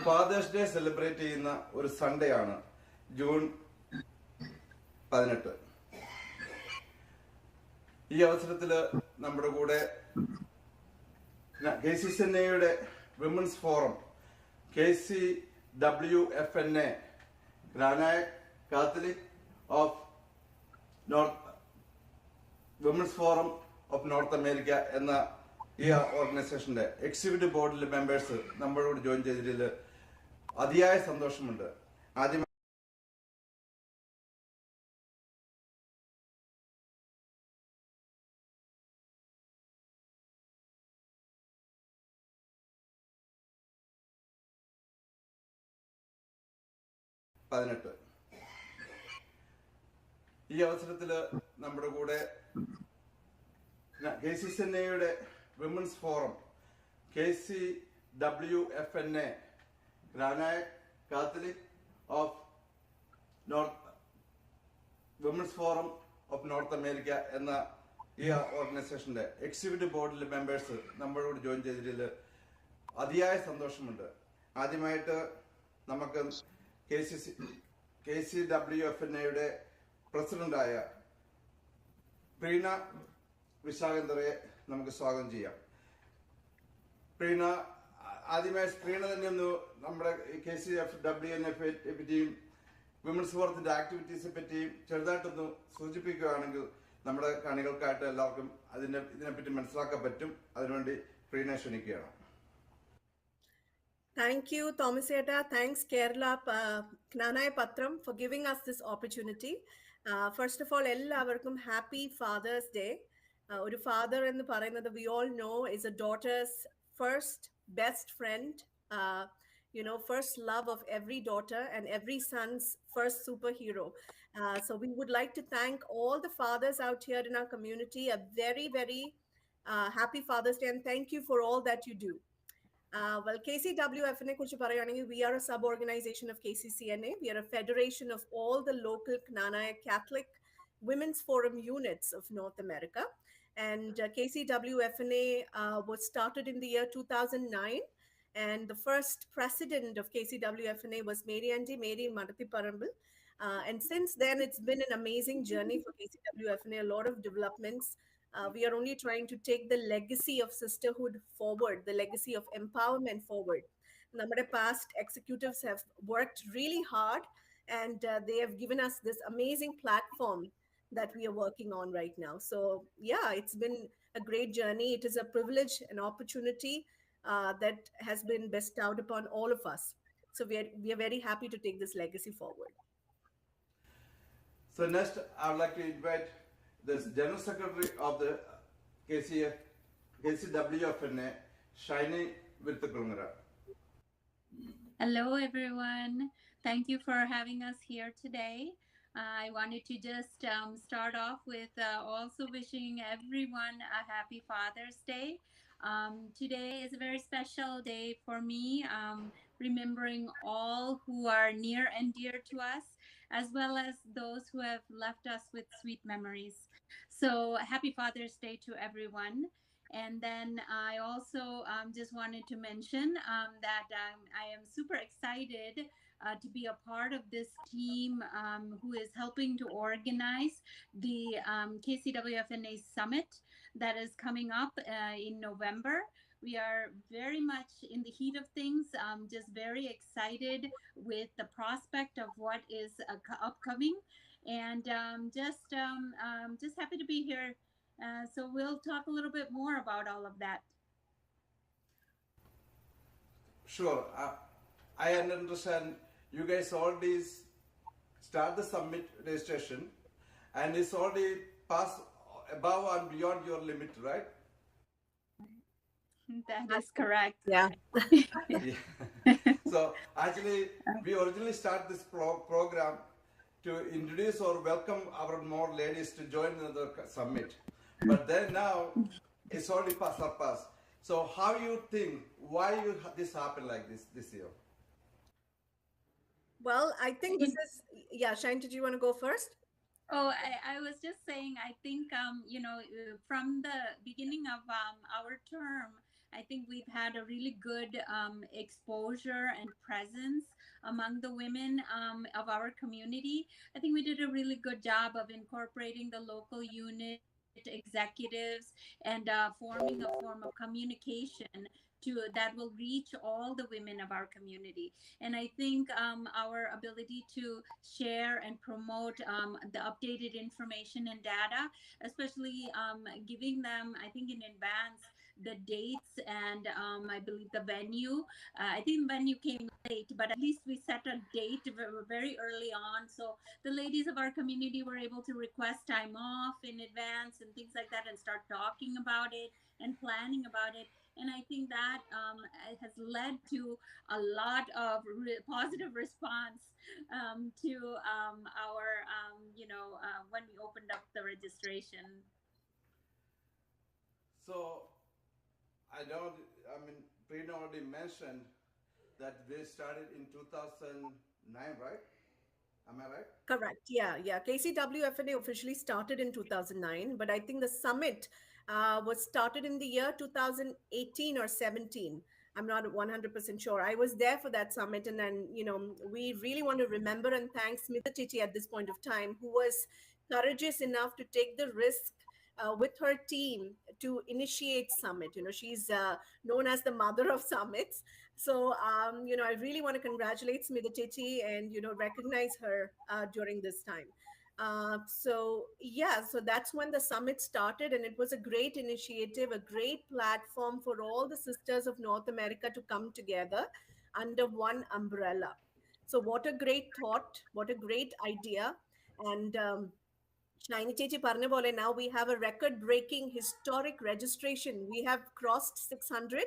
Fathers day celebrate ചെയ്യുന്ന ഒരു Sunday ആണ് ജൂൺ 18. ഈ അവസരത്തിൽ നമ്മുടെ കൂടെ KCWFNA women's forum KCWFNA Knanaya Pathram of women's forum of north America എന്ന ഈ ഓർഗനൈസേഷന്റെ എക്സിക്യൂട്ടീവ് ബോർഡിലെ മെമ്പേഴ്സ് നമ്മളോട് ജോയിൻ ചെയ്തതിൽ അതിയായ സന്തോഷമുണ്ട്. ആദ്യം ഈ അവസരത്തിൽ നമ്മുടെ കൂടെ KCWFNA women's forum KCWFNA Knanaya Pathram of women's forum of north America എന്ന ഈ ഓർഗനൈസേഷന്റെ എക്സിക്യൂട്ടീവ് ബോർഡിലെ മെമ്പേഴ്സ് നമ്മളോട് ജോയിൻ ചെയ്തതിൽ അതിയായ സന്തോഷമുണ്ട്. ആദ്യമായിട്ട് നമുക്ക് KCWFNA പ്രസിഡന്റായ പ്രീണ വിശാഖന്തറയെ നമുക്ക് സ്വാഗതം ചെയ്യാം. ആദ്യമായി പ്രീണ തന്നെ ഒന്ന് നമ്മുടെ KCWFNA പറ്റിയും വിമൻസ് ഫോറത്തിന്റെ ആക്ടിവിറ്റീസിനെ പറ്റിയും ചെറുതായിട്ടൊന്ന് സൂചിപ്പിക്കുകയാണെങ്കിൽ നമ്മുടെ കാണികൾക്കായിട്ട് എല്ലാവർക്കും ഇതിനെപ്പറ്റി മനസ്സിലാക്കാൻ പറ്റും. അതിനുവേണ്ടി പ്രീണയെ ക്ഷണിക്കുകയാണ്. Thank you, Thomas Etta. Thanks, Kerala Knanaya Pathram, for giving us this opportunity. First of all, ellavarkum happy Father's Day. Oru father ennu parayunnathu we all know is a daughter's first best friend, first love of every daughter and every son's first superhero. So we would like to thank all the fathers out here in our community. A very, very happy Father's Day, and thank you for all that you do. Well, KCWFNA kurichu parayanengil, we are a sub-organization of KCCNA. We are a federation of all the local Knanaya Catholic Women's Forum units of North America. And KCWFNA was started in the year 2009. And the first president of KCWFNA was Mary Madati Parambil. And since then, it's been an amazing journey for KCWFNA, a lot of developments. We are only trying to take the legacy of sisterhood forward, the legacy of empowerment forward. Our past executives have worked really hard, and they have given us this amazing platform that we are working on right now. So yeah, it's been a great journey. It is a privilege, an opportunity that has been bestowed upon all of us. So we are very happy to take this legacy forward. So next, I would like to invite the General Secretary of the KCWFNA, Shiny Virthakulangara. Hello, everyone. Thank you for having us here today. I wanted to just start off with also wishing everyone a happy Father's Day. Today is a very special day for me, remembering all who are near and dear to us, as well as those who have left us with sweet memories. So happy Father's Day to everyone. And then I also just wanted to mention that I am super excited to be a part of this team who is helping to organize the KCWFNA Summit that is coming up in November. We are very much in the heat of things, just very excited with the prospect of what is upcoming, and just happy to be here. So we'll talk a little bit more about all of that. Sure. I understand you guys already start the summit registration, and it's already passed above and beyond your limit, right? That is correct. Yeah. Yeah. So actually, we originally started this program to introduce or welcome our more ladies to join the summit. But then now, it's already surpassed. So how you think, why this happened like this year? Well, I think this is, yeah, Shine, did you want to go first? Oh, I was just saying, I think, from the beginning of our term, I think we've had a really good exposure and presence among the women of our community. I think we did a really good job of incorporating the local unit executives and forming a form of communication that will reach all the women of our community. And I think our ability to share and promote the updated information and data, especially giving them, I think in advance, the dates and I believe the venue. I think the venue came late, but at least we set a date very early on. So the ladies of our community were able to request time off in advance and things like that and start talking about it and planning about it. And I think that has led to a lot of positive response to our, when we opened up the registration. So, Preena already mentioned that they started in 2009, right? Am I right? Correct. Yeah. KCWFNA officially started in 2009, but I think the summit was started in the year 2018 or 17. I'm not 100% sure. I was there for that summit, and then we really want to remember and thank Smita Chichi at this point of time, who was courageous enough to take the risk with her team to initiate summit. She's known as the mother of summits. So, I really want to congratulate Smita Chichi and, recognize her during this time. So that's when the summit started, and it was a great initiative, a great platform for all the sisters of North America to come together under one umbrella. So what a great thought, what a great idea. And Shiny Chechi പറഞ്ഞ പോലെ, now we have a record-breaking historic registration. We have crossed 600.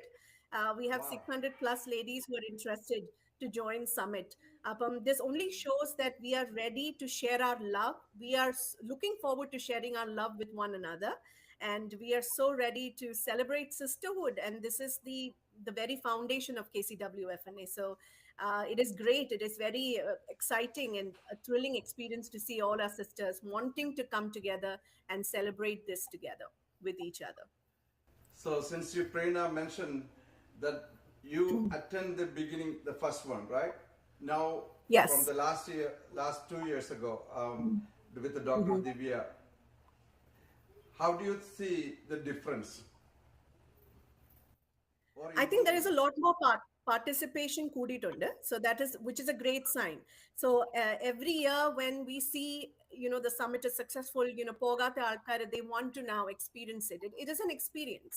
We have Wow. 600 plus ladies who are interested to join Summit. This only shows that we are ready to share our love. We are looking forward to sharing our love with one another. And we are so ready to celebrate sisterhood. And this is the very foundation of KCWFNA. So it is great. It is very exciting and a thrilling experience to see all our sisters wanting to come together and celebrate this together with each other. So since you, Preena, mentioned that you attend the beginning, the first one, right? Now, Yes. from the last 2 years ago, with the Dr. Divya, how do you see the difference? I think there is a lot more participation കൂടിയിട്ടുണ്ട്. So which is a great sign. So every year when we see, the summit is successful, പോകാത്ത ആൾക്കാർ, they want to now experience it. It is an experience.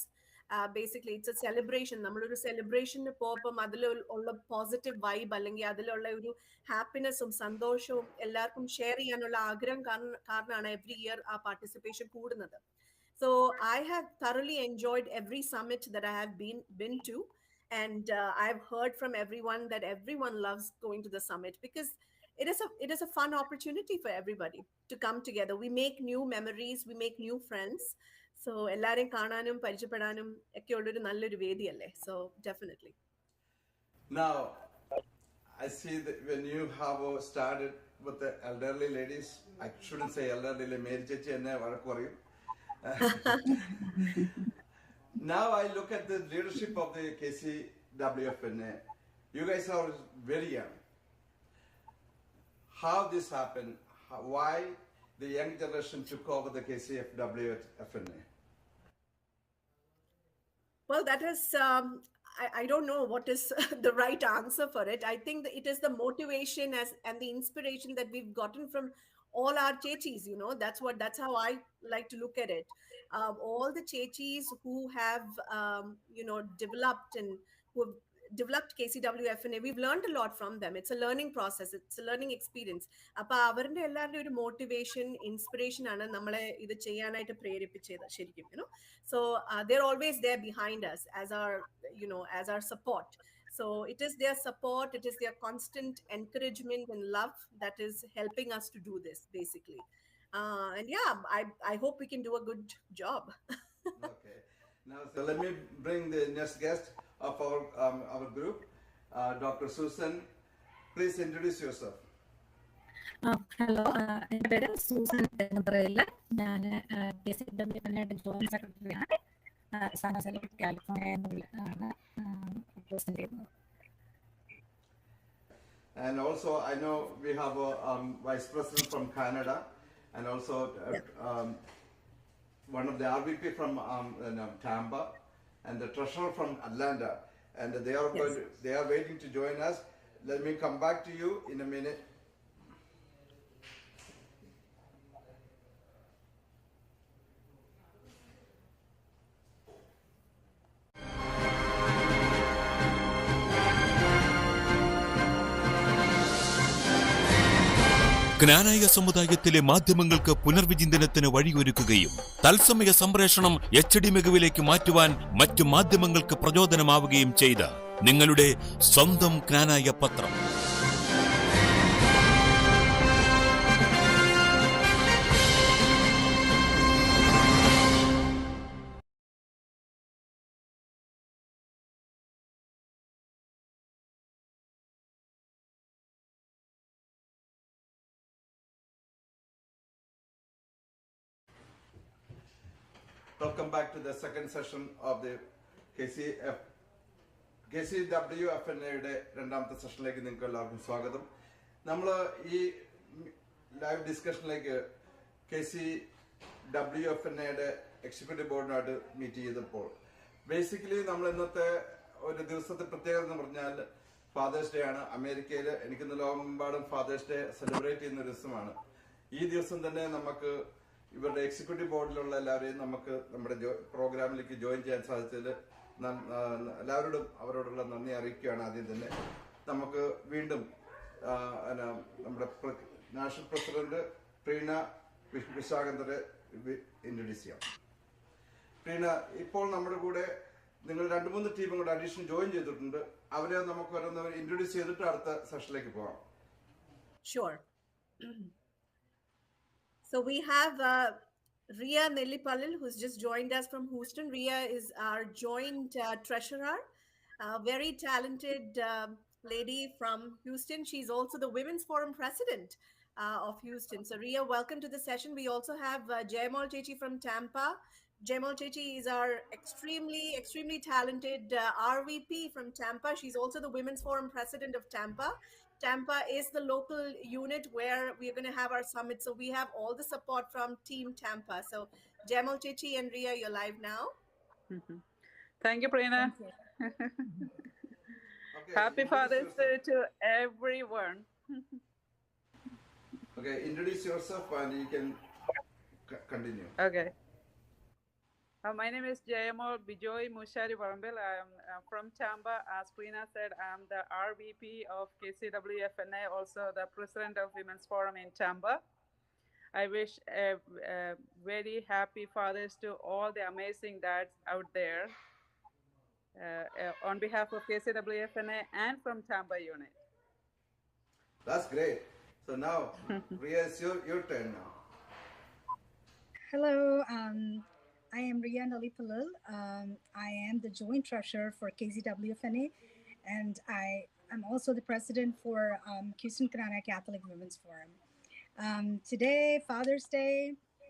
Basically, it's a celebration. നമ്മളൊരു സെലിബ്രേഷന് പോകുമ്പം അതിലുള്ള positive vibe അല്ലെങ്കിൽ അതിലുള്ള ഒരു ഹാപ്പിനെസ്സും സന്തോഷവും എല്ലാവർക്കും ഷെയർ ചെയ്യാനുള്ള ആഗ്രഹം കാരണമാണ് എവറി ഇയർ ആ പാർട്ടിസിപ്പേഷൻ കൂടുന്നത്. So I have thoroughly enjoyed every summit that I have been to, and I've heard from everyone that everyone loves going to the summit because it is a fun opportunity for everybody to come together. We make new memories, we make new friends. So എല്ലാരെയും കാണാനും പരിചയപ്പെടാനും ഒക്കെ ഉള്ളൊരു നല്ലൊരു വേദിയല്ലേ. So definitely. Now, I see that when you have started with the elderly ladies, I shouldn't say elderly, Mary Chechi enne vazhakku parayum. Now I look at the leadership of the KCWFNA. You guys are very young. How this happened? Why the young generation took over the KCWFNA? Well, that is, I don't know what is the right answer for it. I think that it is the motivation and the inspiration that we've gotten from all our chechis, that's how I like to look at it. All the chechis who have, developed and who have developed KCWFNA, we've learned a lot from them. It's a learning process. It's a learning experience. അപ്പോൾ അവരുടെ എല്ലാവരുടെയും ഒരു motivation, inspiration ആണ് നമ്മളെ ഇത് ചെയ്യാനായിട്ട് പ്രേരിപ്പിച്ചത് ശരിക്കും. So they're always there behind us as our support. So it is their support, it is their constant encouragement and love that is helping us to do this, basically. And yeah, I hope we can do a good job. Okay. Now, so let me bring the next guest of our group, Dr. Susan. Please introduce yourself. Hello, എൻ്റെ പേര് Susan എന്നത്രയില്ല. ഞാൻ KCWFNA joint സെക്രട്ടറിയാണ്. San Jose, California present ചെയ്യുന്നത്. And also, I know we have a vice president from Canada, and also one of the RVP from Tampa, and the treasurer from Atlanta, and they are they are waiting to join us. Let me come back to you in a minute. ജ്ഞാനായ സമുദായത്തിലെ മാധ്യമങ്ങൾക്ക് പുനർവിചിന്തനത്തിന് വഴിയൊരുക്കുകയും തത്സമയ സംപ്രേഷണം HD മികവിലേക്ക് മാറ്റുവാൻ മറ്റു മാധ്യമങ്ങൾക്ക് പ്രചോദനമാവുകയും ചെയ്ത നിങ്ങളുടെ സ്വന്തം ജ്ഞാനായ പത്രം. Welcome back to the second session of the KCWFNA രണ്ടാമത്തെ സെഷനിലേക്ക് നിങ്ങൾക്ക് എല്ലാവർക്കും സ്വാഗതം. നമ്മൾ ഈ ലൈവ് ഡിസ്കഷനിലേക്ക് KCWFNA എക്സിക്യൂട്ടീവ് ബോർഡിനായിട്ട് മീറ്റ് ചെയ്തപ്പോൾ ബേസിക്കലി നമ്മൾ ഇന്നത്തെ ഒരു ദിവസത്തെ പ്രത്യേകത എന്ന് പറഞ്ഞാൽ ഫാദേഴ്സ് ഡേ ആണ്. അമേരിക്കയിൽ എനിക്കിന്ന് ലോകമെമ്പാടും ഫാദേഴ്സ് ഡേ സെലിബ്രേറ്റ് ചെയ്യുന്ന ഒരു ദിവസമാണ്. ഈ ദിവസം തന്നെ നമുക്ക് ഇവരുടെ എക്സിക്യൂട്ടീവ് ബോർഡിലുള്ള എല്ലാവരെയും നമുക്ക് നമ്മുടെ പ്രോഗ്രാമിലേക്ക് ജോയിൻ ചെയ്യാൻ സാധിച്ചതിൽ എല്ലാവരോടും അവരോടുള്ള നന്ദി അറിയിക്കുകയാണ്. ആദ്യം തന്നെ നമുക്ക് വീണ്ടും നമ്മുടെ നാഷണൽ പ്രസിഡന്റ് പ്രീണ വിശാഖന്തരെ ഇൻട്രൊഡ്യൂസ് ചെയ്യാം. പ്രീണ, ഇപ്പോൾ നമ്മുടെ കൂടെ നിങ്ങൾ 2-3 ടീമും കൂടെ അഡീഷണൽ ജോയിൻ ചെയ്തിട്ടുണ്ട്. അവരെ നമുക്ക് ഇൻട്രൊഡ്യൂസ് ചെയ്തിട്ട് അടുത്ത സെഷനിലേക്ക് പോകാം. Sure. So we have Ria Nellipallil, who's just joined us from Houston. Ria is our joint treasurer, a very talented lady from Houston. She's also the Women's Forum president of Houston. So Ria, welcome to the session. We also have Jayamal Chechi from Tampa. Jayamal Chechi is our extremely talented RVP from Tampa. She's also the Women's Forum president of Tampa. Tampa is the local unit where we're going to have our summit. So we have all the support from Team Tampa. So Jayamal Chechi and Ria, you're live now. Thank you, Prerna. Okay, Happy Father's Day to everyone. Okay, introduce yourself and you can continue. Okay. My name is Jayamal Bijoy Mushari Varambel. I'm from Tampa. As Prerna said, I'm the RVP of KCWFNA, also the president of Women's Forum in Tampa. I wish a very happy Father's to all the amazing dads out there on behalf of KCWFNA and from Tampa unit. That's great. So now, Ria, it's your turn now. Hello, I am Ria Nellipallil. I am the joint treasurer for KCWFNA, and I am also the president for Houston Knanaya Catholic Women's Forum. Today, Father's Day,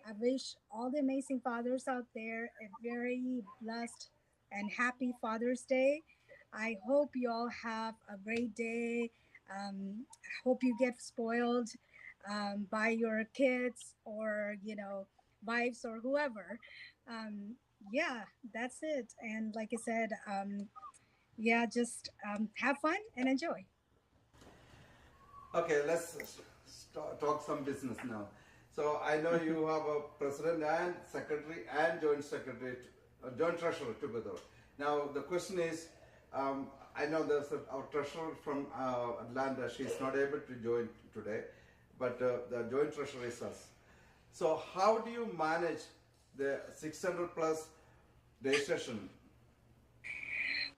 I wish all the amazing fathers out there a very blessed and happy Father's Day. I hope you all have a great day. I hope you get spoiled by your kids or, wives or whoever. Yeah, that's it. And like I said, just have fun and enjoy. Okay, let's talk some business now. So I know you have a president and secretary and joint secretary, joint treasurer together. Now the question is, I know there's our treasurer from Atlanta. She's not able to join today, but the joint treasurer is us. So how do you manage the 600 plus registration?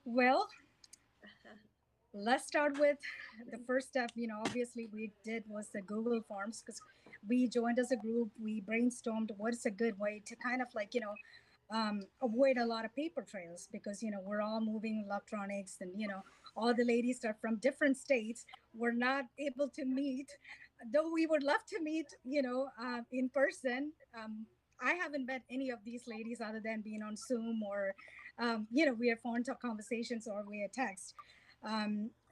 Well, let's start with the first step. Obviously we did was the Google Forms, because we joined as a group. We brainstormed what's a good way to kind of avoid a lot of paper trails, because we're all moving electronics, and all the ladies are from different states. We're not able to meet, though we would love to meet in person. I haven't met any of these ladies other than being on Zoom or, we have phone talk conversations or via text.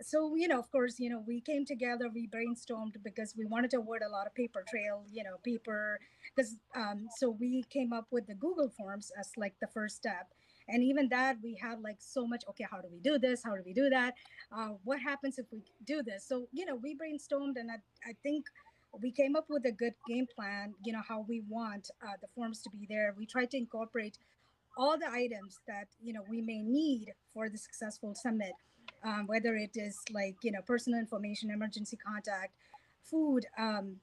So, of course, we came together, we brainstormed because we wanted to avoid a lot of paper trail, paper, because so we came up with the Google Forms as like the first step. And even that, we had like so much, okay, how do we do this? How do we do that? What happens if we do this? So, we brainstormed, and I think we came up with a good game plan, how we want the forms to be there. We tried to incorporate all the items that we may need for the successful summit, whether it is like personal information, emergency contact, food,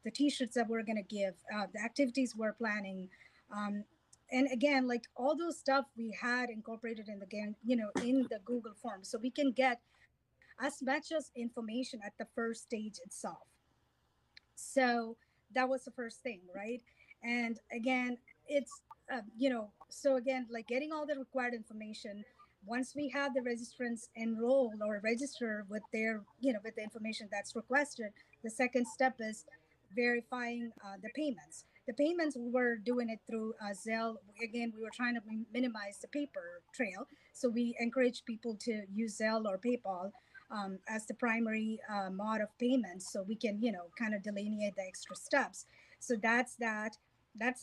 the t-shirts that we're going to give, the activities we're planning, and again, like all those stuff we had incorporated in the game, in the Google form, so we can get as much as information at the first stage itself. So that was the first thing, right? And again, it's so again, like getting all the required information. Once we have the registrants enroll or register with their with the information that's requested, the second step is verifying the payments. The payments, we were doing it through Zelle. Again, we were trying to minimize the paper trail, so we encourage people to use Zelle or PayPal as the primary mode of payment, so we can kind of delineate the extra steps. So that's the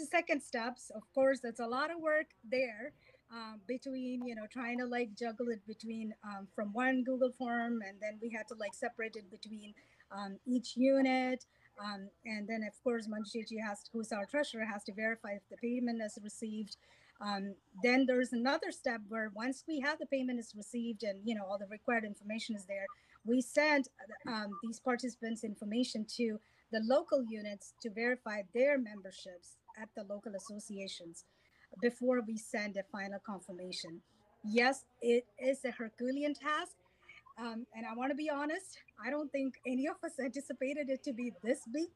second steps. Of course, that's a lot of work there, between trying to like juggle it between from one Google form, and then we had to like separate it between each unit, and then of course Manjushiji who's our treasurer, has to verify if the payment is received. Then there's another step where once we have the payment is received and all the required information is there, we send these participants information to the local units to verify their memberships at the local associations before we send a final confirmation. Yes, it is a Herculean task. And I want to be honest, I don't think any of us anticipated it to be this big.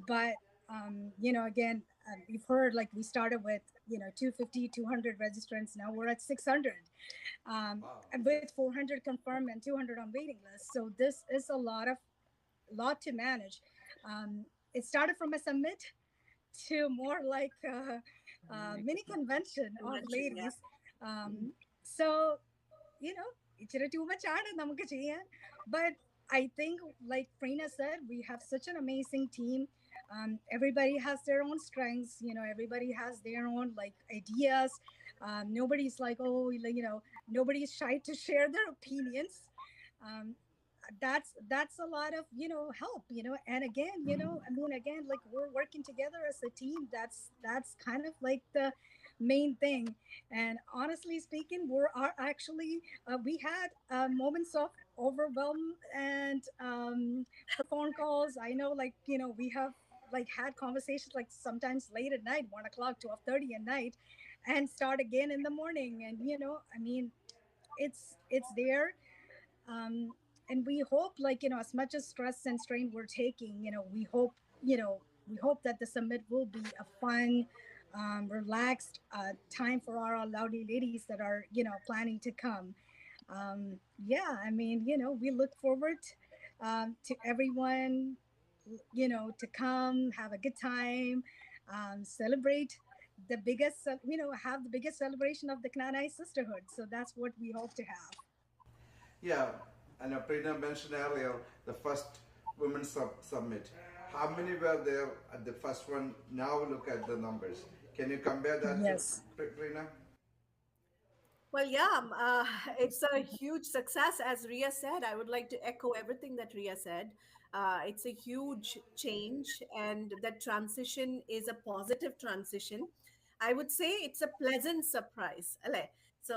But again, we've heard like we started with 250, 200 registrants. Now we're at 600, Wow. and with 400 confirmed and 200 on waiting list. So this is a lot to manage. It started from a summit to more like a mini convention of ladies. So ഇച്ചിരി too much ആണ് നമുക്ക് ചെയ്യാൻ. But I think, like Prina said, we have such an amazing team. Everybody has their own strengths. Everybody has their own like ideas. Nobody's like, oh, nobody's shy to share their opinions. Um, that's a lot of help. And again, again, like we're working together as a team. That's kind of like the main thing. And honestly speaking, are actually we had moments of overwhelm and phone calls. I know, like we have like had conversations like sometimes late at night, 1 o'clock, 12:30 at night, and start again in the morning. And I mean, it's there. And we hope, like as much as stress and strain we're taking, we hope that the summit will be a fun, relaxed time for our lovely ladies that are planning to come. Yeah, I mean, we look forward to everyone to come, have a good time, celebrate the biggest, have the biggest celebration of the Knanaya sisterhood. So that's what we hope to have. Yeah, and Prina mentioned earlier the first Women's Summit. How many were there at the first one? Now look at the numbers. Can you compare that, Yes. Prina? Well, yeah, it's a huge success, as Ria said. I would like to echo everything that Ria said. It's a huge change, and that transition is a positive transition. I would say it's a pleasant surprise. Ale. So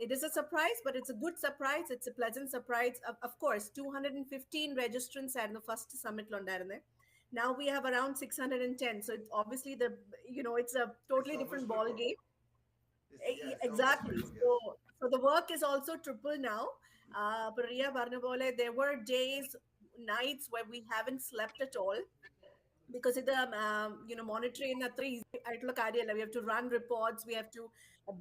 it is a surprise, but it's a good surprise. It's a pleasant surprise. Of course, 215 registrants are in the first summit. Now we have around 610. So it's obviously it's a totally different ball game. Exactly. So the work is also triple now. Priya Barnabole, there were days, nights where we haven't slept at all because it monitoring we have to run reports, we have to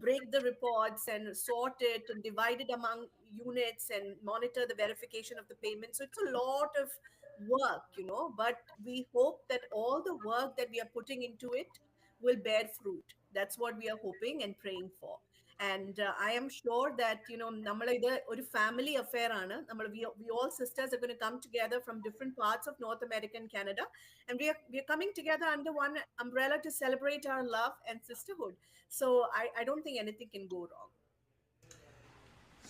break the reports and sort it and divide it among units and monitor the verification of the payment. So it's a lot of work, but we hope that all the work that we are putting into it will bear fruit. That's what we are hoping and praying for. And I am sure that, you know, a family affair. We all sisters are going to come together from different parts of North America and Canada. And we are coming together under one umbrella to celebrate our love and sisterhood. So I don't think anything can go wrong.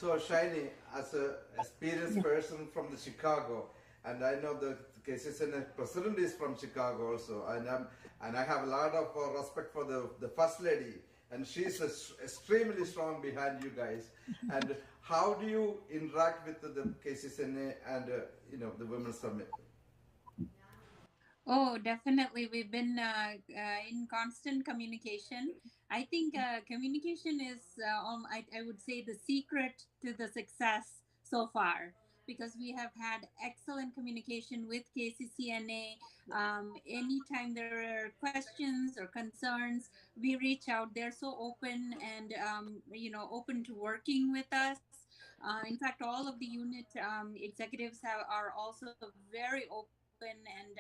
So Shiny, as a experienced person from the Chicago, and I know the KCWFNA president is from Chicago also, and I have a lot of respect for the first lady, and she's extremely strong behind you guys. And how do you interact with the KCWFNA and the Women's Summit? Oh, definitely. We've been in constant communication. I think communication is, I would say, the secret to the success so far, because we have had excellent communication with KCCNA. Anytime there are questions or concerns, we reach out. They're so open and, open to working with us. In fact, all of the unit executives are also very open and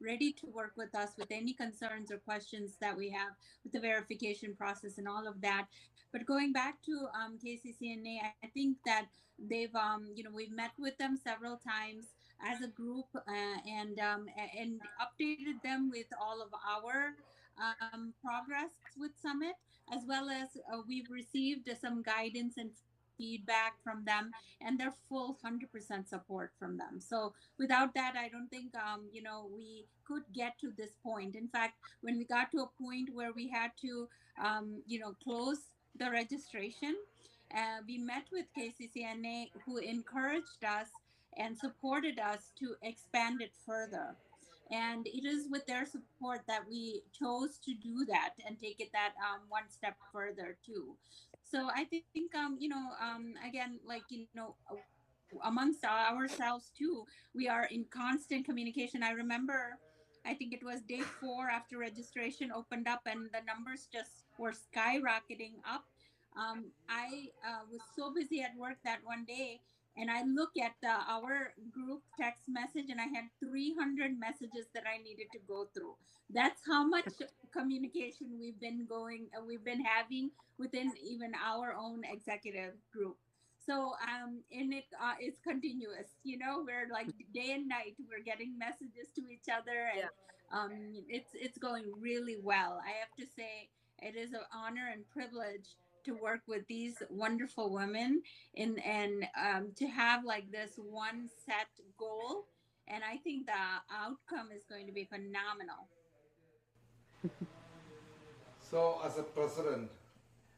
ready to work with us with any concerns or questions that we have with the verification process and all of that. But going back to KCCNA, I think that they've, we've met with them several times as a group and updated them with all of our progress with Summit, as well as we've received some guidance and feedback from them, and their full 100% support from them. So without that, I don't think we could get to this point. In fact, when we got to a point where we had to close the registration, we met with KCCNA, who encouraged us and supported us to expand it further. And it is with their support that we chose to do that and take it that one step further too. So I think, again, amongst ourselves too, we are in constant communication. I remember, I think it was day 4 after registration opened up, and the numbers just were skyrocketing up. I was so busy at work that one day, and I look at our group text message, and I had 300 messages that I needed to go through. That's how much communication we've been having within even our own executive group. So and it's continuous. We're like day and night, we're getting messages to each other, and it's going really well. I have to say, it is an honor and privilege to work with these wonderful women and to have like this one set goal. And I think the outcome is going to be phenomenal. So as a president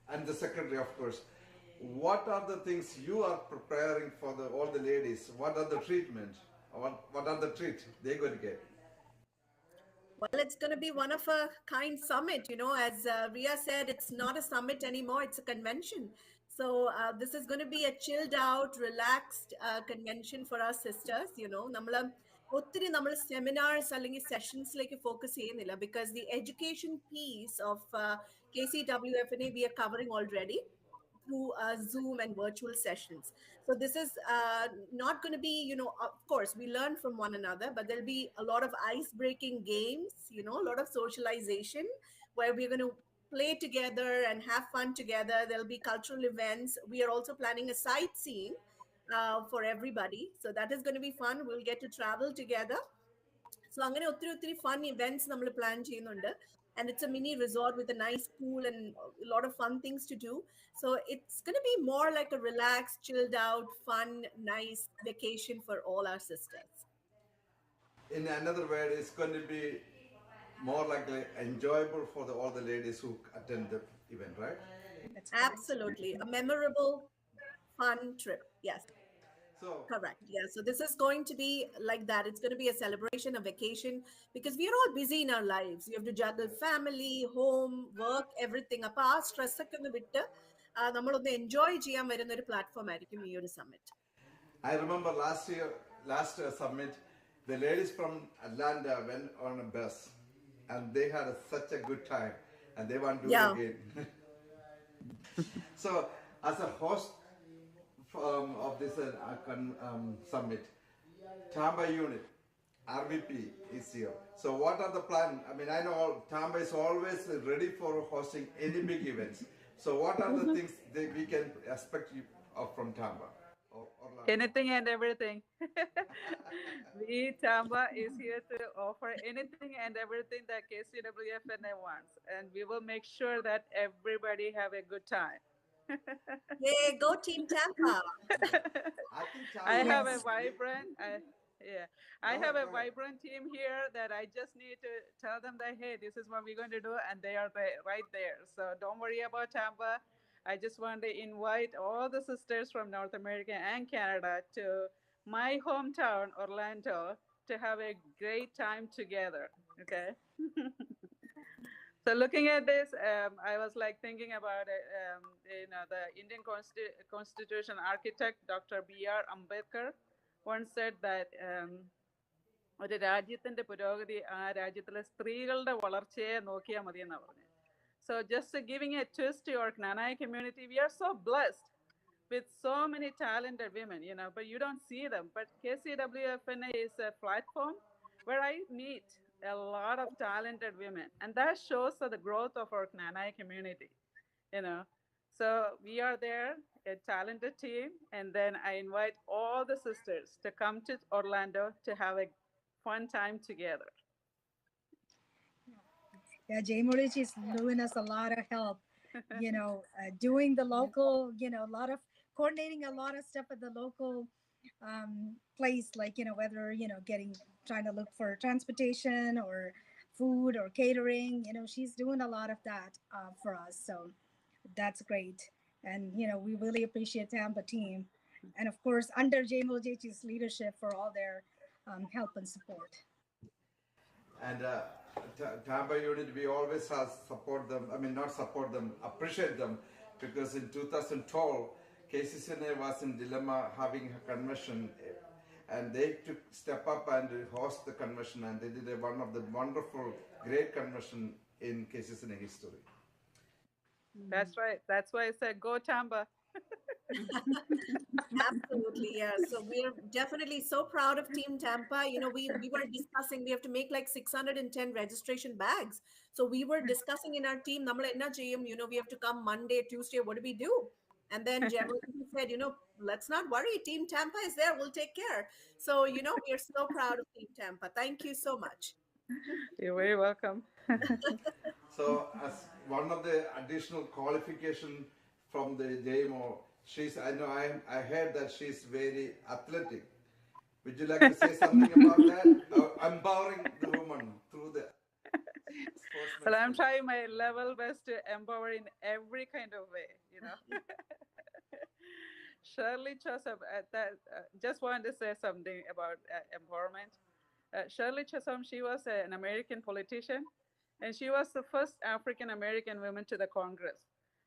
and the secretary, of course, what are the things you are preparing for all the ladies? What are the treatment? What are the treat they're going to get? Well, it's going to be one of a kind summit. As Ria said, it's not a summit anymore, it's a convention. So this is going to be a chilled out, relaxed convention for our sisters. ഒത്തിരി നമ്മൾ seminars അല്ലെങ്കിൽ സെഷൻസിലേക്ക് focus ചെയ്യുന്നില്ല, because the education piece of KCWFNA we are covering already through Zoom and virtual sessions. So this is not going to be, of course, we learn from one another, but there'll be a lot of ice-breaking games, a lot of socialization where we're going to play together and have fun together. There'll be cultural events. We are also planning a sightseeing for everybody. So that is going to be fun. We'll get to travel together. So അങ്ങനെ ഒത്തിരി fun events നമ്മൾ plan ചെയ്യുന്നുണ്ട്. And it's a mini resort with a nice pool and a lot of fun things to do. So it's going to be more like a relaxed, chilled out, fun, nice vacation for all our sisters. In another word, it's going to be more likely enjoyable for all the ladies who attend the event, right? Absolutely. A memorable, fun trip. Yes. So, correct. Yeah. So this is going to be like that. It's going to be a celebration, a vacation, because we are all busy in our lives. You have to juggle family, home, work, everything. അപ്പോൾ ആ stress ഒക്കെ ഒന്ന് വിട്ട് നമ്മളൊന്ന് enjoy ചെയ്യാൻ വരുന്ന ഒരു platform ആയിരിക്കും ഈ ഒരു summit. I remember last summit, the ladies from Atlanta went on a bus, and they had such a good time, and they want to do it again. So, as a host of this summit, Tampa unit, RVP is here. So what are the plan? I mean, I know Tampa is always ready for hosting any big events. So what are the things that we can expect from Tampa? Anything and everything. We, Tamba, is here to offer anything and everything that KCWFNA wants. And we will make sure that everybody have a good time. Yay, go Team Tampa. I have a vibrant, I have a vibrant team here that I just need to tell them that, hey, this is what we're going to do. And they are right there. So don't worry about Tampa. I just want to invite all the sisters from North America and Canada to my hometown, Orlando, to have a great time together. Okay. So looking at this, I was like thinking about it. The Indian Constitution architect, Dr. B.R. Ambedkar, once said that ഒരു രാജ്യത്തിന്റെ പുരോഗതി ആ രാജ്യത്തിലെ സ്ത്രീകളുടെ വളർച്ചയെ നോക്കിയാൽ മതി എന്നാണ് പറഞ്ഞത്. So just giving a twist to our Knanaya community, we are so blessed with so many talented women, but you don't see them. But KCWFNA is a platform where I meet a lot of talented women, and that shows the growth of our Knanaya community, So we are there, a talented team, and then I invite all the sisters to come to Orlando to have a fun time together. Yeah, Jay Morici is doing us a lot of help, doing the local, a lot of coordinating a lot of stuff at the local place, like, whether, trying to look for transportation or food or catering, she's doing a lot of that for us. So that's great. And, we really appreciate Tampa team. And of course, under Jay Morichi's leadership for all their help and support. And Tampa unit, we always have support them. I mean, not support them, appreciate them, because in 2012, KCCNA was in dilemma having a convention, and they took step up and host the convention, and they did one of the wonderful, great convention in KCCNA history. That's right. That's why I said go Tampa. Absolutely, yeah. So we're definitely so proud of Team Tampa. We were discussing, we have to make like 610 registration bags. So we were discussing in our team, we have to come Monday, Tuesday, what do we do? And then Gemma said, let's not worry. Team Tampa is there. We'll take care. So, we are so proud of Team Tampa. Thank you so much. You're very welcome. So as one of the additional qualification from the JMO, I heard that she's very athletic. Would you like to say something about that? Empowering the woman through the sportsmanship. Well, I'm trying my level best to empower in every kind of way, Shirley Chisholm, just wanted to say something about empowerment. Shirley Chisholm, she was an American politician, and she was the first African American woman to the Congress.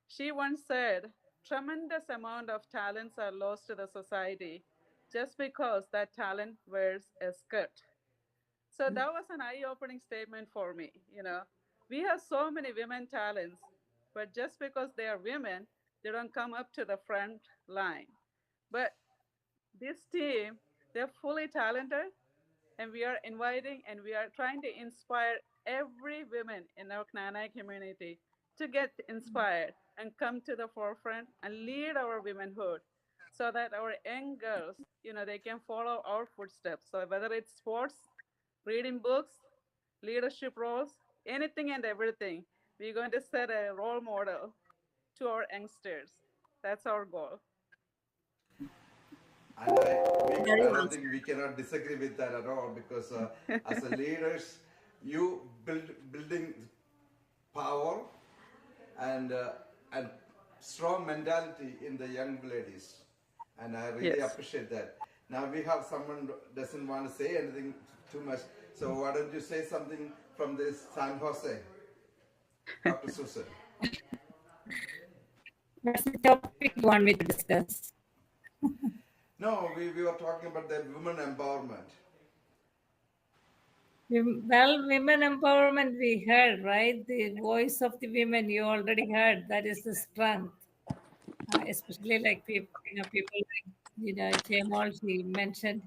She once said, tremendous amount of talents are lost to the society just because that talent wears a skirt. So that was an eye-opening statement for me. We have so many women talents, but just because they are women, they don't come up to the front line. But this team, they're fully talented, and we are inviting and we are trying to inspire every woman in our Knanaya community to get inspired and come to the forefront and lead our womanhood so that our young girls, they can follow our footsteps. So whether it's sports, reading books, leadership roles, anything and everything, we're going to set a role model to our youngsters. That's our goal. And I don't think we cannot disagree with that at all, because as a leaders, you building power and strong mentality in the young ladies, and I really appreciate that. Now we have someone doesn't want to say anything too much, so why don't you say something from this San Jose, Dr. Susan? What's the topic you want me to discuss? No, we were talking about the women empowerment. Well, women empowerment we heard, right? The voice of the women you already heard. That is the strength. Especially like people like, Jamal, she mentioned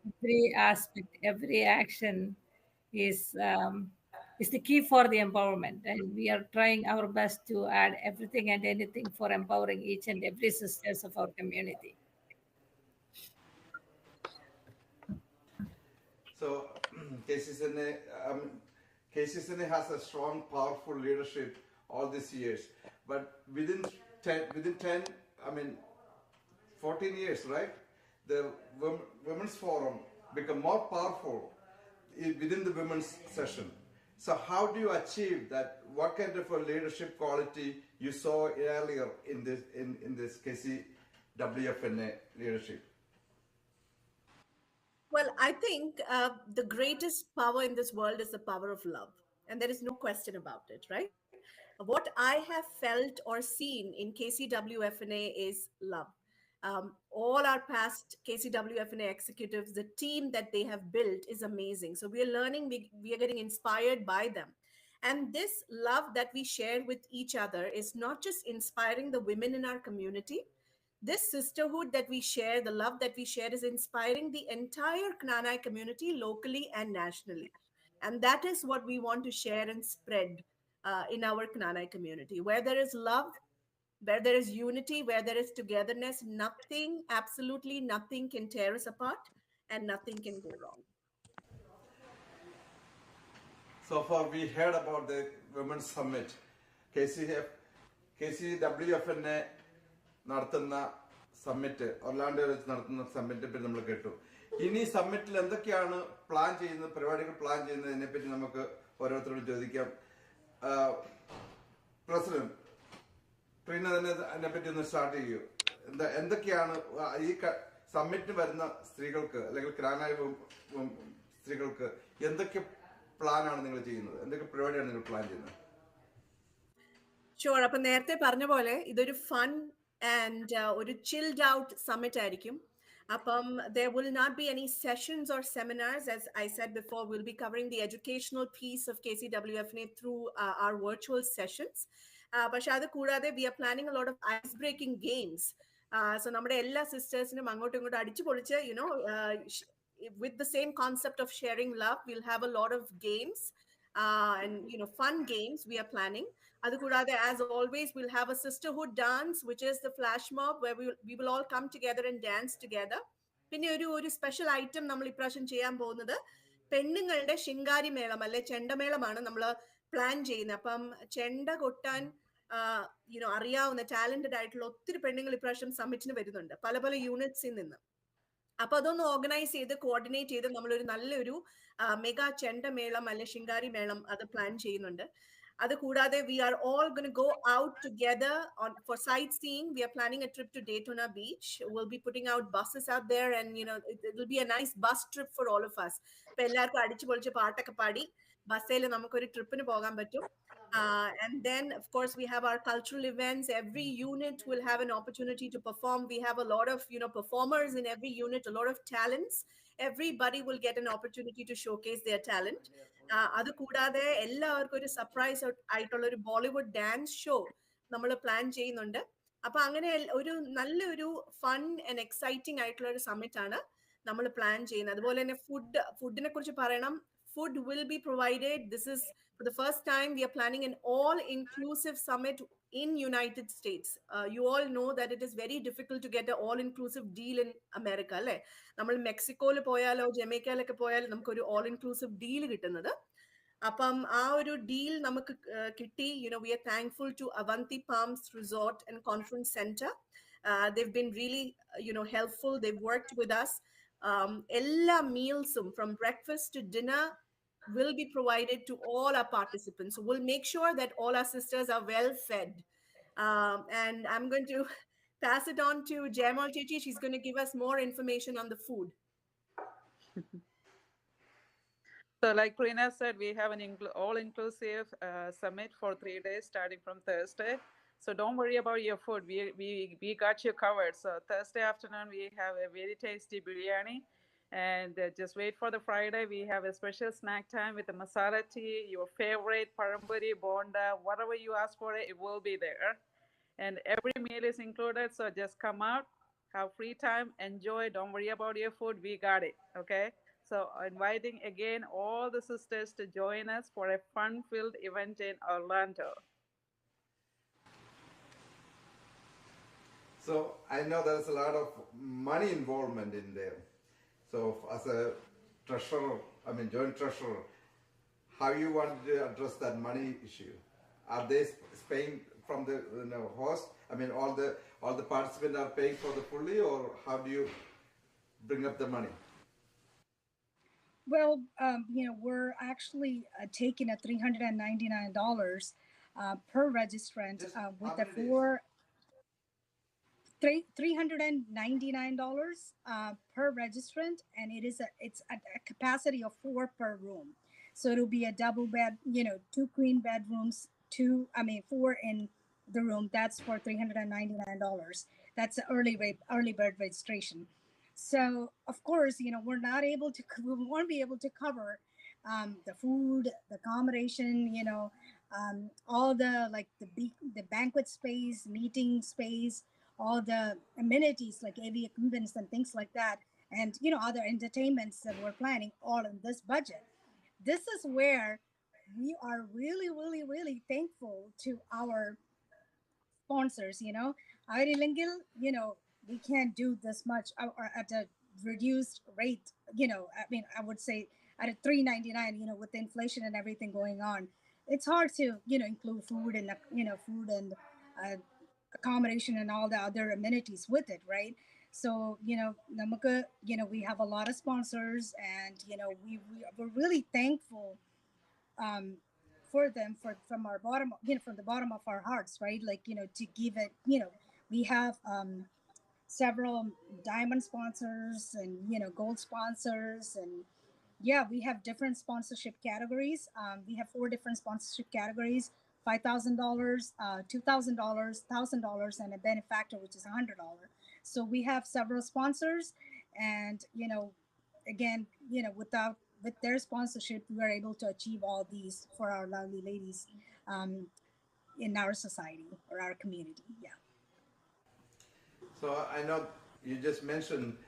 every aspect, every action is the key for the empowerment, and we are trying our best to add everything and anything for empowering each and every sisters of our community. So KCCNA, KCCNA has a strong, powerful leadership all these years, but within 10, I mean, 14 years, right? The Women's Forum become more powerful within the women's session. So how do you achieve that? What kind of a leadership quality you saw earlier in this KCWFNA leadership? Well, I think the greatest power in this world is the power of love. And there is no question about it, right? What I have felt or seen in KCWFNA is love. All our past KCWFNA executives, the team that they have built is amazing. So we are learning, we are getting inspired by them. And this love that we share with each other is not just inspiring the women in our community. This sisterhood that we share, the love that we share, is inspiring the entire Knanaya community locally and nationally. And that is what we want to share and spread in our Knanaya community. Where there is love, where there is unity, where there is togetherness, nothing, absolutely nothing can tear us apart and nothing can go wrong. So far, we heard about the Women's Summit. KCWFNA നടത്തുന്ന summit ഒർലാൻഡോയിൽ വെച്ച് നടത്തുന്ന സമ്മിറ്റിനെ പറ്റി നമ്മൾ കേട്ടു. ഇനി സമ്മിറ്റിൽ എന്തൊക്കെയാണ് plan ചെയ്യുന്നത്, പരിപാടികൾ പ്ലാൻ ചെയ്യുന്നതിനെ പറ്റി നമുക്ക് ഓരോരുത്തരോട് ചോദിക്കാം. പ്രസിഡന്റ് ട്രീന തന്നെ അതിനെപ്പറ്റി ഒന്ന് സ്റ്റാർട്ട് ചെയ്യൂ. എന്തൊക്കെയാണ് ഈ സമ്മിറ്റിന് വരുന്ന സ്ത്രീകൾക്ക് അല്ലെങ്കിൽ ക്നാനായ സ്ത്രീകൾക്ക് എന്തൊക്കെ പ്ലാനാണ് നിങ്ങൾ ചെയ്യുന്നത്, എന്തൊക്കെ പരിപാടിയാണ് നിങ്ങൾ പ്ലാൻ ചെയ്യുന്നത്? ഷുവർ. അപ്പൊ നേരത്തെ പറഞ്ഞ പോലെ ഇതൊരു ഫൺ ആൻഡ് ഒരു ചിൽഡ് ഔട്ട് സമ്മിറ്റ് ആയിരിക്കും. അപ്പം there will not be any sessions or seminars. As I said before, we'll be covering the educational piece of KCWFNA through our virtual sessions. പക്ഷെ അത് കൂടാതെ we are planning a lot of ice breaking games. So നമ്മുടെ എല്ലാ സിസ്റ്റേഴ്സിനും അങ്ങോട്ടും ഇങ്ങോട്ടും അടിച്ചു പൊളിച്ച് with the same concept of sharing love, we'll have a lot of games and fun games we are planning. Adukudade, as always, we'll have a sisterhood dance, which is the flash mob, where we will all come together and dance together. പിന്നെ ഒരു special item നമ്മൾ ഇപ്രാവശ്യം ചെയ്യാൻ പോകുന്നത് പെണ്ണുങ്ങളുടെ ശിങ്കാരി മേളം അല്ലെ ചെണ്ടമേളമാണ് നമ്മൾ പ്ലാൻ ചെയ്യുന്നത്. അപ്പം ചെണ്ട കൊട്ടാൻ അറിയാവുന്ന ടാലന്റഡ് ആയിട്ടുള്ള ഒത്തിരി പെണ്ണുങ്ങൾ ഇപ്രാവശ്യം സമ്മിറ്റിന് വരുന്നുണ്ട് പല പല യൂണിറ്റ്സിൽ നിന്ന്. അപ്പൊ അതൊന്ന് ഓർഗനൈസ് ചെയ്ത് കോർഡിനേറ്റ് ചെയ്ത് നമ്മളൊരു നല്ലൊരു മെഗാ ചെണ്ടമേളം അല്ലെ ശിങ്കാരി മേളം അത് പ്ലാൻ ചെയ്യുന്നുണ്ട്. അത് കൂടാതെ we are all going to go out together for sightseeing. We are planning a trip to Daytona Beach. We'll be putting out buses out there and it will be a nice bus trip for all of us. ഇപ്പൊ എല്ലാവർക്കും അടിച്ചു പൊളിച്ച് പാട്ടൊക്കെ പാടി ബസ്സിൽ നമുക്കൊരു ട്രിപ്പിന് പോകാൻ പറ്റും. And then, of course, we have our cultural events. Every unit will have an opportunity to perform. We have a lot of, performers in every unit, a lot of talents. Everybody will get an opportunity to showcase their talent. അത് കൂടാതെ എല്ലാവർക്കും ഒരു surprise ആയിട്ടുള്ള ഒരു Bollywood dance show നമ്മൾ plan ചെയ്യുന്നുണ്ട്. അപ്പൊ അങ്ങനെ ഒരു നല്ലൊരു ഫൺ ആൻഡ് എക്സൈറ്റിംഗ് ആയിട്ടുള്ള ഒരു സമ്മിറ്റ് ആണ് നമ്മൾ പ്ലാൻ ചെയ്യുന്നത്. അതുപോലെ തന്നെ ഫുഡിനെ കുറിച്ച് പറയണം. Food will be provided. This is for the first time we are planning an all-inclusive summit in United States. You all know that it is very difficult to get an all-inclusive deal in America. അല്ലേ, നമ്മൾ മെക്സിക്കോയിൽ പോയാലോ ജമൈക്കയിലൊക്കെ പോയാലോ നമുക്കൊരു all-inclusive deal കിട്ടുന്നത്. അപ്പം ആ ഒരു ഡീൽ നമുക്ക് കിട്ടി. We are thankful to Avanti Palms Resort and Conference Center. They've been really helpful. They've worked with us. Ella mealsum from breakfast to dinner will be provided to all our participants. So we'll make sure that all our sisters are well fed. And I'm going to pass it on to Jamal Chichi. She's going to give us more information on the food. So like Prina said, we have an all-inclusive summit for 3 days starting from Thursday. So don't worry about your food. We got you covered. So Thursday afternoon, we have a very tasty biryani. And just wait for the Friday. We have a special snack time with the masala tea, your favorite paramburi, bonda, whatever you ask for, it will be there. And every meal is included. So just come out, have free time, enjoy, don't worry about your food, we got it. Okay, so inviting again all the sisters to join us for a fun-filled event in Orlando. So I know there's a lot of money involvement in there. So as a treasurer, joint treasurer, how you want to address that money issue? Are they paying from the host? All the participants are paying for the fully, or how do you bring up the money? Well, we're actually taking a $399 per registrant with the $399 per registrant, and it's a capacity of 4 per room. So it'll be a double bed, 2 queen bedrooms, 4 in the room. That's for $399. That's the early bird registration. So of course, we won't be able to cover the food, the accommodation, all the the banquet space, meeting space, all the amenities like AV equipments and things like that, and other entertainments that we're planning, all in this budget. This is where we are really, really, really thankful to our sponsors. Arilingil, we can't do this much or at a reduced rate. I would say at a $399. With inflation and everything going on, it's hard to include food and food and accommodation and all the other amenities with it, right? So Namaka, we have a lot of sponsors, and we're really thankful for them from our bottom, from the bottom of our hearts, right? To give it, we have several diamond sponsors and gold sponsors, and yeah, we have different sponsorship categories. We have 4 different sponsorship categories: $5,000, $2,000, $1,000, and a benefactor, which is $100. So we have several sponsors, and again, with their sponsorship, we are able to achieve all these for our lovely ladies in our society or our community. Yeah. So I know you just mentioned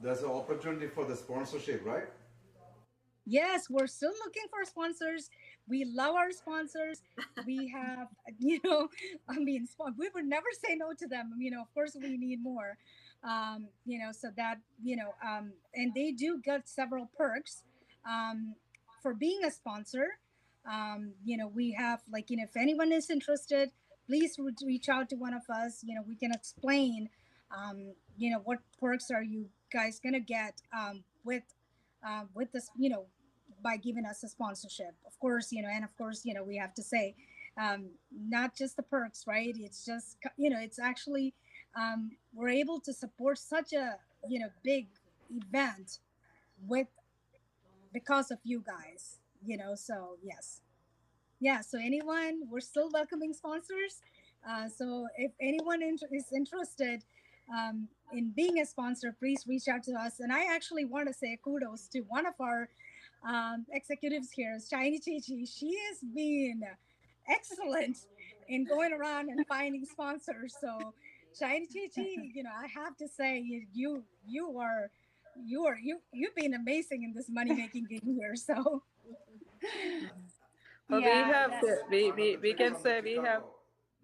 there's an opportunity for the sponsorship, right? Yes, we're still looking for sponsors. We love our sponsors. We have, we would never say no to them. Of course, we need more, so that, and they do get several perks for being a sponsor. We have, if anyone is interested, please reach out to one of us. We can explain, what perks are you guys going to get with this, by giving us a sponsorship, of course, and of course, we have to say, not just the perks, right? It's just, it's actually, we're able to support such a, big event because of you guys, so yes. Yeah. So anyone, we're still welcoming sponsors. So if anyone is interested in being a sponsor, please reach out to us. And I actually want to say kudos to one of our executives here, Shiny Chichi. She has been excellent in going around and finding sponsors. So Shiny Chichi, I have to say you've been amazing in this money making game here. So well, yeah, we can say we have.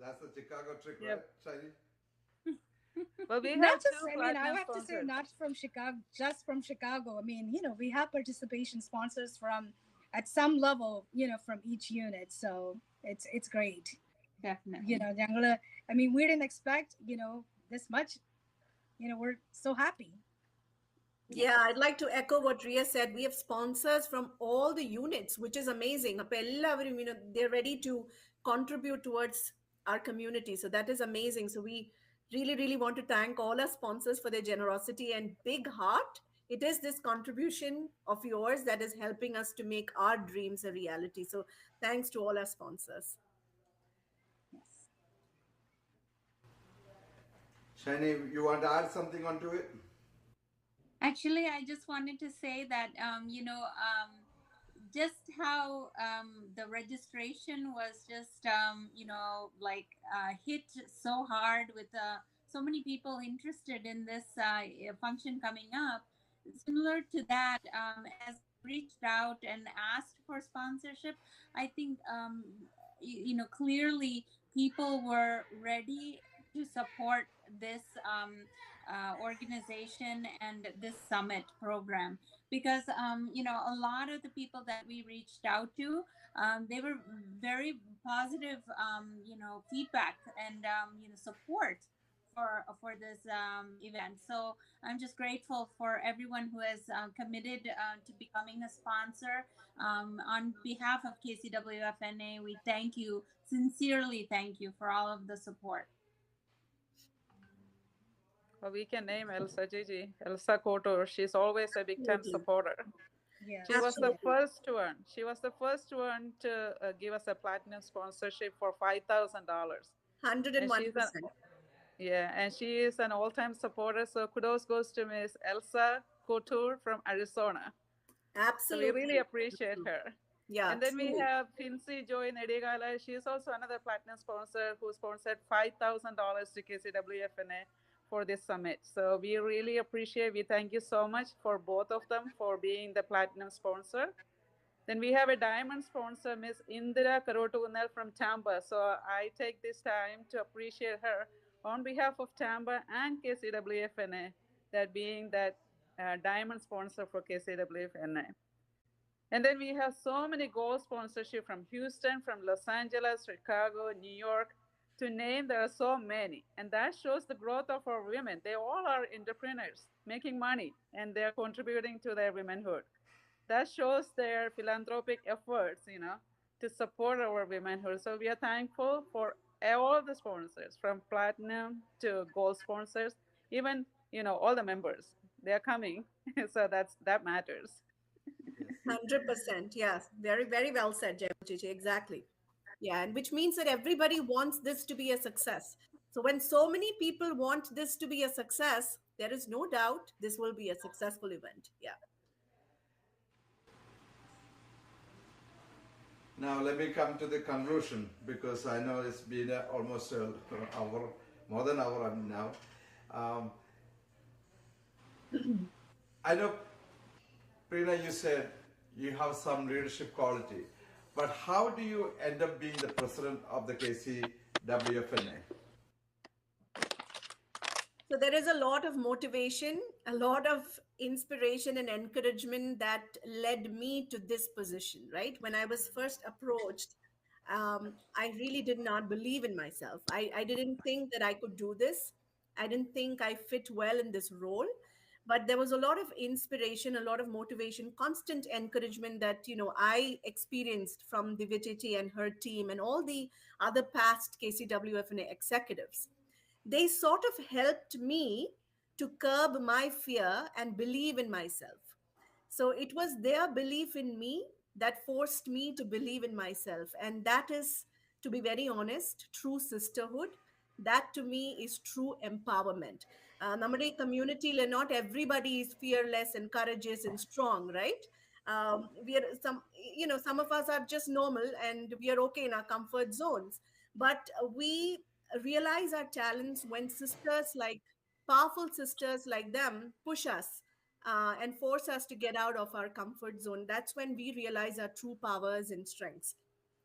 That's the Chicago trick, Yep. right, Shiny? Well, we not have just, 2 I platinum have sponsors. to say, not from Chicago, just from Chicago. We have participation sponsors from at some level, from each unit. So it's great. Definitely. We didn't expect, this much. We're so happy. Yeah, I'd like to echo what Ria said. We have sponsors from all the units, which is amazing. They're ready to contribute towards our community. So that is amazing. So we really, really want to thank all our sponsors for their generosity and big heart. It is this contribution of yours that is helping us to make our dreams a reality. So thanks to all our sponsors. Yes. Shani, you want to add something onto it? Actually, I just wanted to say that, just how the registration was just, hit so hard with the so many people interested in this function coming up. Similar to that, as I reached out and asked for sponsorship, I think clearly people were ready to support this organization and this summit program, because a lot of the people that we reached out to, they were very positive feedback and support for this event. So I'm just grateful for everyone who has committed to becoming a sponsor. On behalf of KCWFNA, we thank you, sincerely thank you for all of the support. Well, we can name Elsa Gigi, Elsa Kotor. She's always a big time supporter. Yeah, She was the first one. She was the first one to give us a platinum sponsorship for $5,000. 101%. Yeah, and she is an all-time supporter. So kudos goes to Miss Elsa Couture from Arizona. Absolutely. So we really appreciate her. Yeah. And then truly. we have Fincy Joy Nedigala. She is also another platinum sponsor who sponsored $5,000 to KCWFNA for this summit. So we really appreciate, we thank you so much for both of them for being the platinum sponsor. Then we have a diamond sponsor, Miss Indira Karotugunal from Tampa. So I take this time to appreciate her on behalf of Tampa and KCWFNA, that being that diamond sponsor for KCWFNA. And then we have so many gold sponsorship from Houston, from Los Angeles, Chicago, New York, to name, there are so many. And that shows the growth of our women. They all are entrepreneurs making money, and they're contributing to their womanhood. That shows their philanthropic efforts, to support our womanhood. So we are thankful for all the sponsors, from platinum to gold sponsors, even, all the members. They're coming. So that matters. 100%. Yes. Very, very well said, Jayamachiji. Exactly. Yeah. And which means that everybody wants this to be a success. So when so many people want this to be a success, there is no doubt this will be a successful event. Yeah. Now let me come to the conclusion, because I know it's been almost an hour, more than an hour now. I know, Preena, you said you have some leadership quality, but how do you end up being the president of the KCWFNA? So there is a lot of motivation, a lot of inspiration and encouragement that led me to this position, right? When I was first approached, I really did not believe in myself. I didn't think that I could do this. I didn't think I fit well in this role. But there was a lot of inspiration, a lot of motivation, constant encouragement that, I experienced from Divyajiti and her team and all the other past KCWFNA executives. They sort of helped me to curb my fear and believe in myself. So it was their belief in me that forced me to believe in myself. And that is, to be very honest, true sisterhood. That to me is true empowerment. Namade community, not everybody is fearless and courageous and strong, right? We are some of us are just normal and we are okay in our comfort zones. But we realize our talents when powerful sisters like them push us and force us to get out of our comfort zone. That's when we realize our true powers and strengths.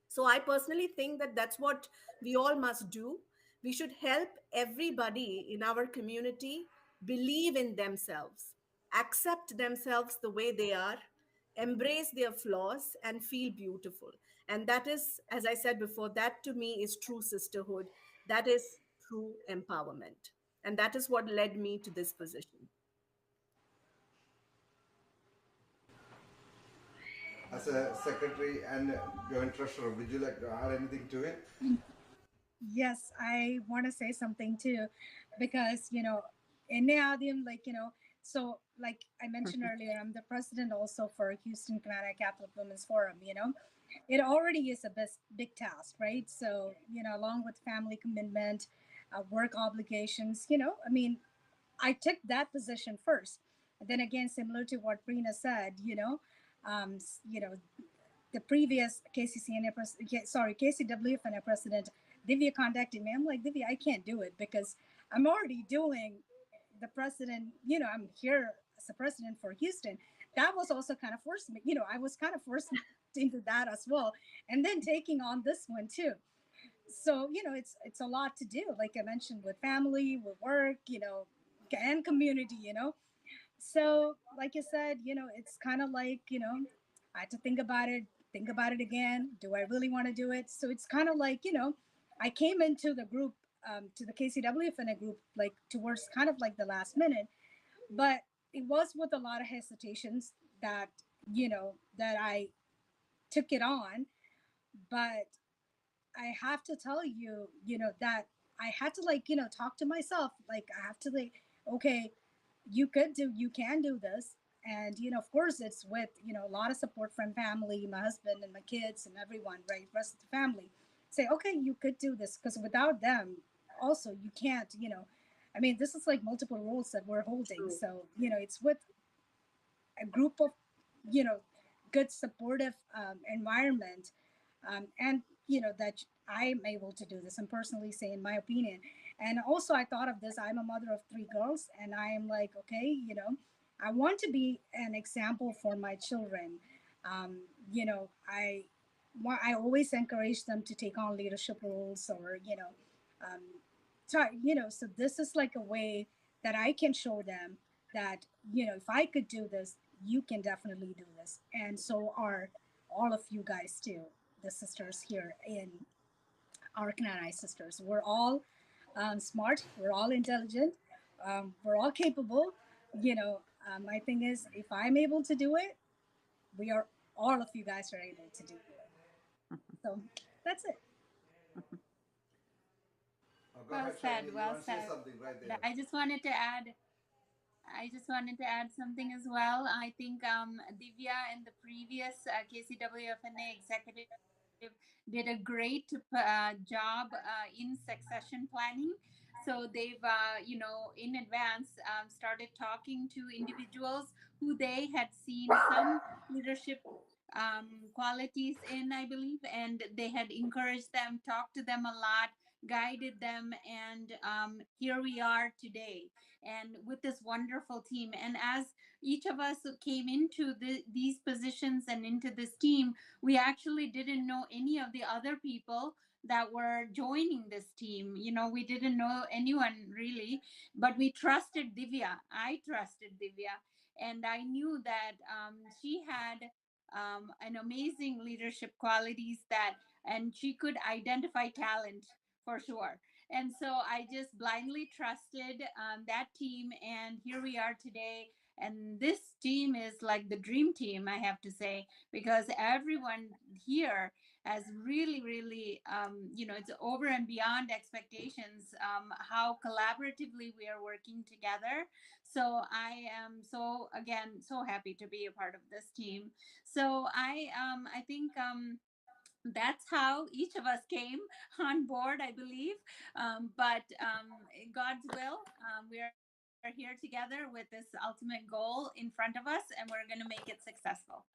So I personally think that that's what we all must do. We should help everybody in our community believe in themselves, accept themselves the way they are, embrace their flaws, and feel beautiful. And that is, as I said before, that to me is true sisterhood. That is true empowerment. And that is what led me to this position. As a secretary and joint treasurer, would you like to add anything to it? Yes, I want to say something too, because so like I mentioned earlier, I'm the president also for Houston Knanaya Catholic Women's Forum. It already is a big task, right? So along with family commitment, work obligations, I took that position first. And then again, similar to what Preena said, um, you know, the previous KCWFNA president, Divya contacted me. I'm like, Divya, I can't do it because I'm already doing the president, I'm here as a president for Houston. That was also kind of forced me, I was kind of forced into that as well. And then taking on this one too. So, it's a lot to do, like I mentioned, with family, with work, and community. So, like I said, it's kind of like, I had to think about it again. Do I really want to do it? So it's kind of like, I came into the group, to the KCWFNA group, like towards kind of like the last minute, but it was with a lot of hesitations that, that I took it on. But I have to tell you, that I had to, like, talk to myself. Like, I have to, like, okay, you can do this. And, of course, it's with, a lot of support from family, my husband and my kids and everyone, right? Rest of the family say, okay, you could do this. Because without them, also, you can't, I mean, this is like multiple roles that we're holding. So, it's with a group of, you know, good supportive environment, and that I'm able to do this. I'm personally saying my opinion. And also I thought of this, I'm a mother of three girls, and I am like, okay, I want to be an example for my children. um, I I always encourage them to take on leadership roles, or um, so this is like a way that I can show them that, if I could do this, you can definitely do this. And so are all of you guys too, the sisters here in our Knanaya sisters. We're all smart, we're all intelligent, we're all capable. My thing is, if I'm able to do it, we are, all of you guys are able to do it. So that's it. Go Well ahead, said. Shiny. You Well want to say said. something right there? I just wanted to add something as well. I think Divya and the previous KCWFNA executive did a great job in succession planning. So they've, in advance started talking to individuals who they had seen some leadership qualities in, I believe, and they had encouraged them, talked to them a lot, guided them, and here we are today, and with this wonderful team. And as each of us came into these positions and into this team, we actually didn't know any of the other people that were joining this team. We didn't know anyone really, but we trusted Divya. I trusted Divya, and I knew that she had an amazing leadership qualities, and she could identify talent for sure. And so I just blindly trusted that team, and here we are today. And this team is like the dream team, I have to say, because everyone here has really, really, it's over and beyond expectations, how collaboratively we are working together. So I am again, so happy to be a part of this team. So I think that's how each of us came on board, I believe. But God's will, we are here together with this ultimate goal in front of us, and we're going to make it successful.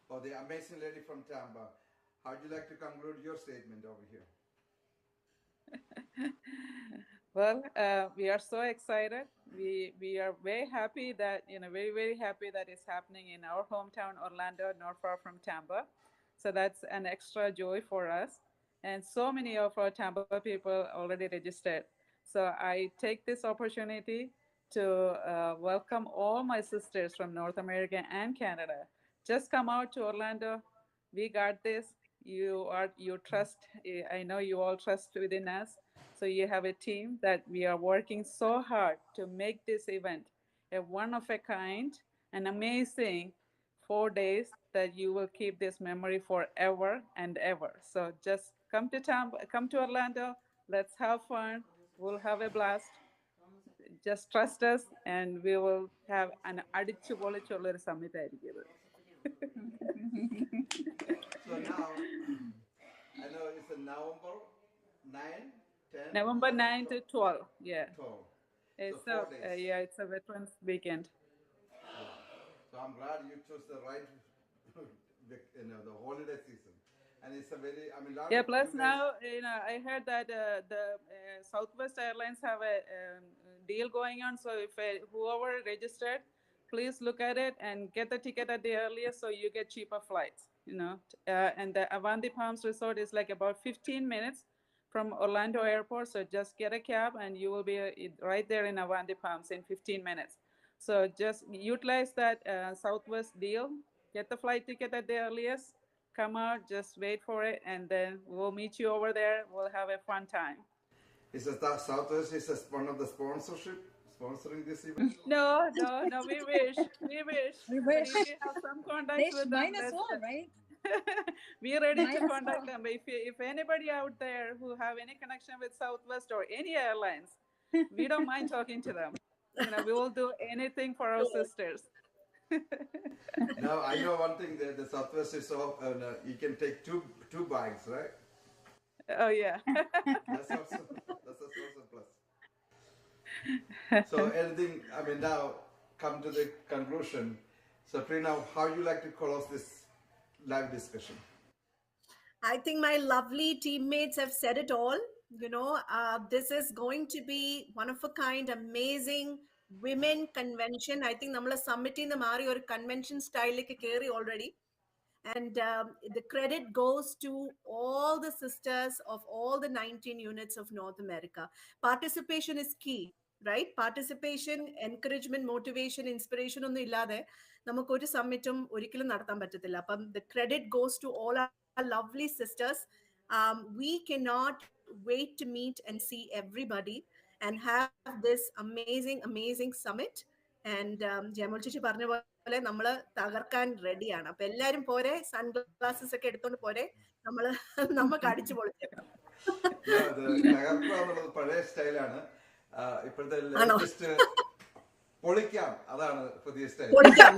Oh, the amazing lady from Tampa. How would you like to conclude your statement over here? Well, we are so excited. We are very happy that, very, very happy that it's happening in our hometown, Orlando, not far from Tampa. So that's an extra joy for us. And so many of our Tampa people already registered. So I take this opportunity to welcome all my sisters from North America and Canada. Just come out to Orlando. We got this. You trust. I know you all trust within us. So you have a team that we are working so hard to make this event a one of a kind, an amazing 4 days that you will keep this memory forever and ever. So just come to Tampa, come to Orlando. Let's have fun. We'll have a blast. Just trust us, and we will have an അടിച്ചു പൊളിച്ചുള്ളൊരു summit ആയിരിക്കും. So now, I know it's November 9, November 9 to 12. Yeah. 12. It's So 4 days. it's a Veterans Weekend. So I'm glad you chose the right, the holiday season. And it's a very, I mean, lot Yeah, of plus you guys- now, I heard that the Southwest Airlines have a deal going on. So if whoever registered, please look at it and get the ticket at the earliest so you get cheaper flights, And the Avanti Palms Resort is like about 15 minutes from Orlando Airport. So just get a cab and you will be right there in Avanti Palms in 15 minutes. So just utilize that Southwest deal, get the flight ticket at the earliest, come out, just wait for it, and then we'll meet you over there. We'll have a fun time. Is that Southwest is one of the sponsoring this event? No, we wish. We But wish. if you have some They contacts should with them, mine as well, right? we're ready Might to as contact well. them. If anybody out there who have any connection with Southwest or any airlines, we don't mind talking to them. We will do anything for our sisters. Now I know one thing that the Southwest is so you can take two bags, right? Oh yeah. That's also plus. So anything, I mean, now come to the conclusion. So Prina, how you like to close this live discussion? I think my lovely teammates have said it all. This is going to be one of a kind, amazing women convention. I think namala summit in the Mari or convention style like carry already. And the credit goes to all the sisters of all the 19 units of North America. Participation is key, right? Participation, encouragement, motivation, inspiration on the illade. Namakoti summitum urikilum nadathan pattathilla. Appam the credit goes to all our lovely sisters. We cannot wait to meet and see everybody and have this amazing summit. And Jamal Chichi പറഞ്ഞ പോലെ നമ്മള് തകർക്കാൻ റെഡിയാണ്. അപ്പൊ എല്ലാരും പോരെ, sunglasses ഒക്കെ എടുത്തോണ്ട് പോരെ, നമുക്ക് അടിച്ചു പൊളിച്ചേക്കാം. തകർക്കുക എന്നുള്ളത് പഴയ സ്റ്റൈലാണ്. ഇപ്പോഴത്തെ ലേറ്റസ്റ്റ് പൊളിക്കാം, അതാണ് പുതിയ സ്റ്റൈൽ. പൊളിക്കാം,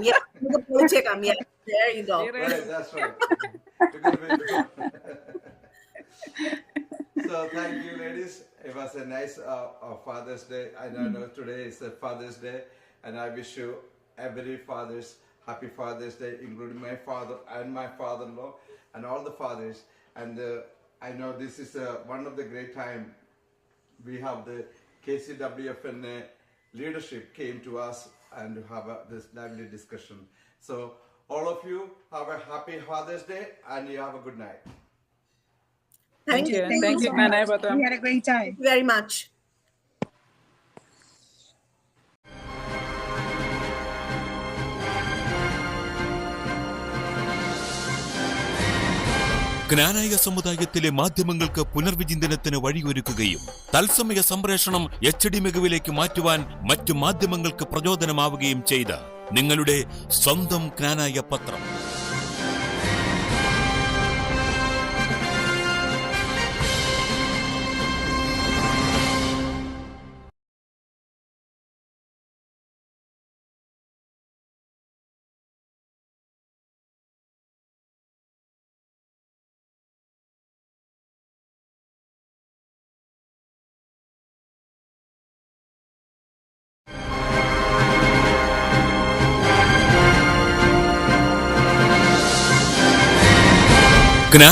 പൊളിച്ചേക്കാം. There you go. Right, that's right. So thank you, ladies. It was a nice Father's Day. I know today is a Father's Day, and I wish you every happy Father's Day, including my father and my father-in-law and all the fathers. And I know this is one of the great time we have the KCWFNA leadership came to us and have this lively discussion. So all of you have a happy Father's Day and you have a good night. Thank you. Thank you, Knanaya Pathram. We had a great time. Very much. ജ്ഞാനായ സമുദായത്തിലെ മാധ്യമങ്ങൾക്ക് പുനർവിചിന്തനത്തിന് വഴിയൊരുക്കുകയും തത്സമയ സംപ്രേഷണം HD മികവിലേക്ക് മാറ്റുവാൻ മറ്റു മാധ്യമങ്ങൾക്ക് പ്രചോദനമാവുകയും ചെയ്ത നിങ്ങളുടെ സ്വന്തം ജ്ഞാനായ പത്രം.